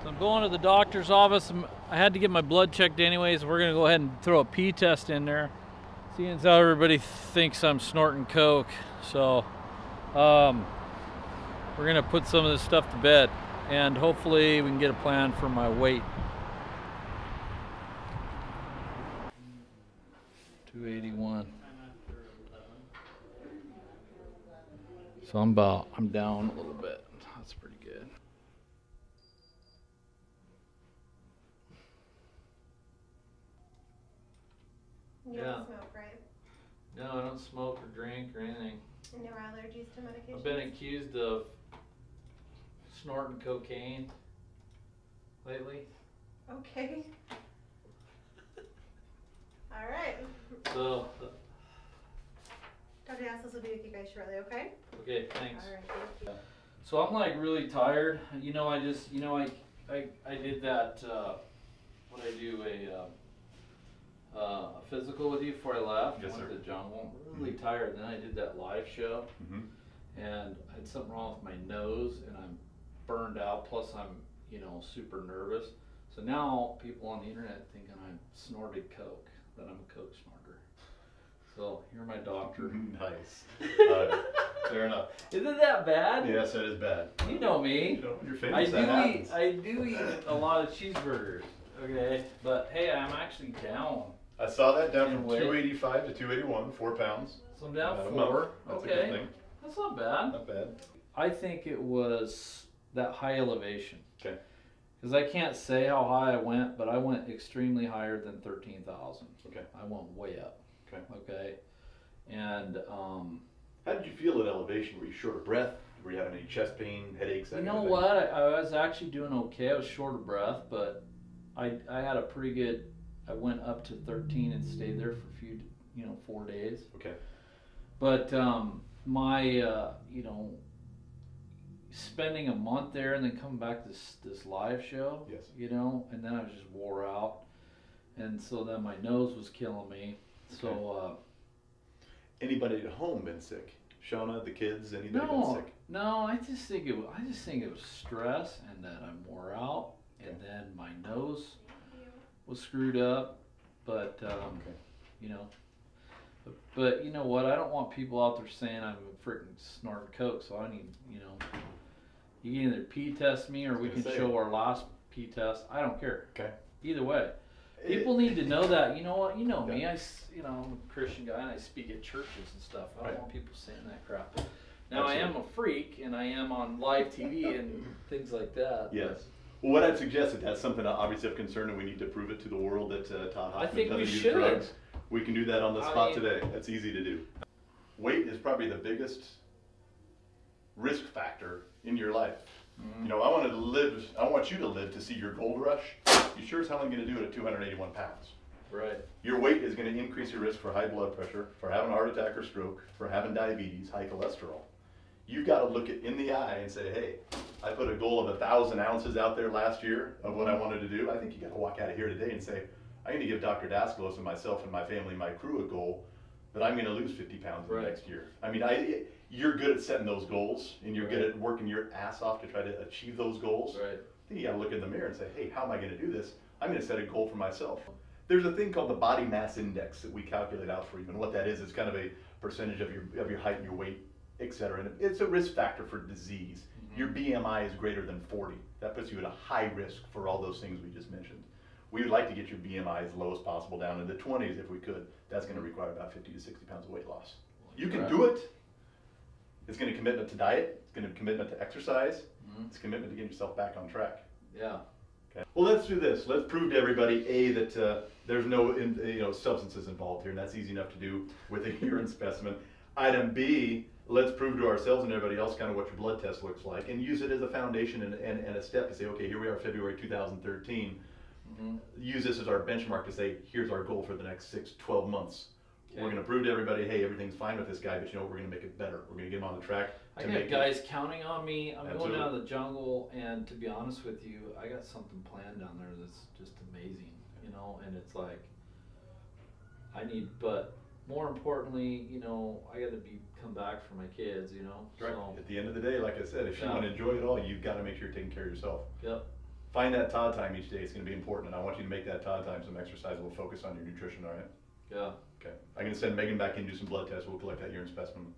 So I'm going to the doctor's office. I had to get my blood checked anyways. We're gonna go ahead and throw a pee test in there, seeing as how everybody thinks I'm snorting coke. So we're gonna put some of this stuff to bed, and hopefully we can get a plan for my weight. 281. So I'm down a little bit. That's pretty good. You don't smoke, right? No, I don't smoke or drink or anything. And no allergies to medication? I've been accused of snorting cocaine lately. Okay. All right. So. Dr. Daslos will be with you guys shortly, okay? Okay, thanks. All right, thank you. So I'm like really tired. You know, I did that. What I do a physical with you before I left. Yes, I went sir. to the jungle. I'm really tired. Then I did that live show, and I had something wrong with my nose, and I'm burned out. Plus, I'm super nervous. So now people on the internet thinking I snorted coke, that I'm a coke snorter. So you're my doctor. Nice. Fair enough. Isn't that bad? Yes, that is bad. You know me. You're famous. I do eat a lot of cheeseburgers. Okay, but hey, I'm actually down. I saw that down In from weight. 285 to 281, 4 pounds. So I'm down About a 4. month. That's a good Okay, thing. that's not bad. Not bad. I think it was that high elevation. Okay. Because I can't say how high I went, but I went extremely higher than 13,000. Okay. I went way up. Okay. Okay. And How did you feel at elevation? Were you short of breath? Were you having any chest pain, headaches? That you kind know of thing? what? I was actually doing okay. I was short of breath, but I had a pretty good. I went up to 13 and stayed there for a few, 4 days. Okay. But my, spending a month there and then coming back to this live show, Yes. and then I was just wore out, and so then my nose was killing me. So. Anybody at home been sick? Shauna, the kids, anybody been sick? No, I just think it was stress and that I'm wore out, and then my nose was screwed up. But but you know what? I don't want people out there saying I'm a freaking snorting coke. So I need you can either pee test me or we can show our last pee test. I don't care. Okay. Either way. People need to know that. You know what? You know me. I'm a Christian guy and I speak at churches and stuff. I don't want people saying that crap. Now I am a freak and I am on live TV and things like that. Yes. Well, what I'd suggest is that's something obviously of concern, and we need to prove it to the world that Todd Hoffman doesn't use drugs. We can do that on the spot today. That's easy to do. Weight is probably the biggest risk factor in your life. I want you to live to see your gold rush. You sure as hell ain't going to do it at 281 pounds. Right. Your weight is going to increase your risk for high blood pressure, for having a heart attack or stroke, for having diabetes, high cholesterol. You've got to look it in the eye and say, hey, I put a goal of 1,000 ounces out there last year of what I wanted to do. I think you got to walk out of here today and say, I'm going to give Dr. Daslos and myself and my family, my crew, a goal that I'm going to lose 50 pounds in the next year. I mean, you're good at setting those goals, and you're good at working your ass off to try to achieve those goals. Right. Then you got to look in the mirror and say, hey, how am I going to do this? I'm going to set a goal for myself. There's a thing called the body mass index that we calculate out for you, and what that is kind of a percentage of your height and your weight, etc. And it's a risk factor for disease. Your BMI is greater than 40. That puts you at a high risk for all those things we just mentioned. We would like to get your BMI as low as possible, down in the 20s if we could. That's going to require about 50 to 60 pounds of weight loss. You can do it. It's going to commitment to diet. It's going to commitment to exercise. It's commitment to getting yourself back on track. Yeah. Okay. Well, let's do this. Let's prove to everybody, A, that there's no substances involved here, and that's easy enough to do with a urine specimen. Item B, let's prove to ourselves and everybody else kind of what your blood test looks like, and use it as a foundation and a step to say, okay, here we are, February 2013. Use this as our benchmark to say, here's our goal for the next 6-12 months. Okay. We're going to prove to everybody, hey, everything's fine with this guy, but we're going to make it better. We're going to get him on the track. I got guys counting on me. I'm going down to the jungle, and to be honest with you, I got something planned down there that's just amazing, and it's like, but more importantly, I got to come back for my kids, Right. So, at the end of the day, like I said, if you want to enjoy it all, you've got to make sure you're taking care of yourself. Yep. find that Todd time each day. It's gonna be important, and I want you to make that Todd time some exercise. We'll focus on your nutrition, all right? Yeah. Okay. I'm gonna send Megan back in to do some blood tests. We'll collect that urine specimen.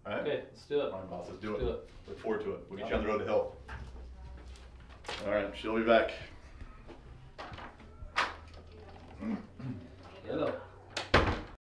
All right? Okay, let's do it. All right, boss, let's do Let's it. do it. Look forward to it. We'll get Yep. you on the road to health. All right, she'll be back.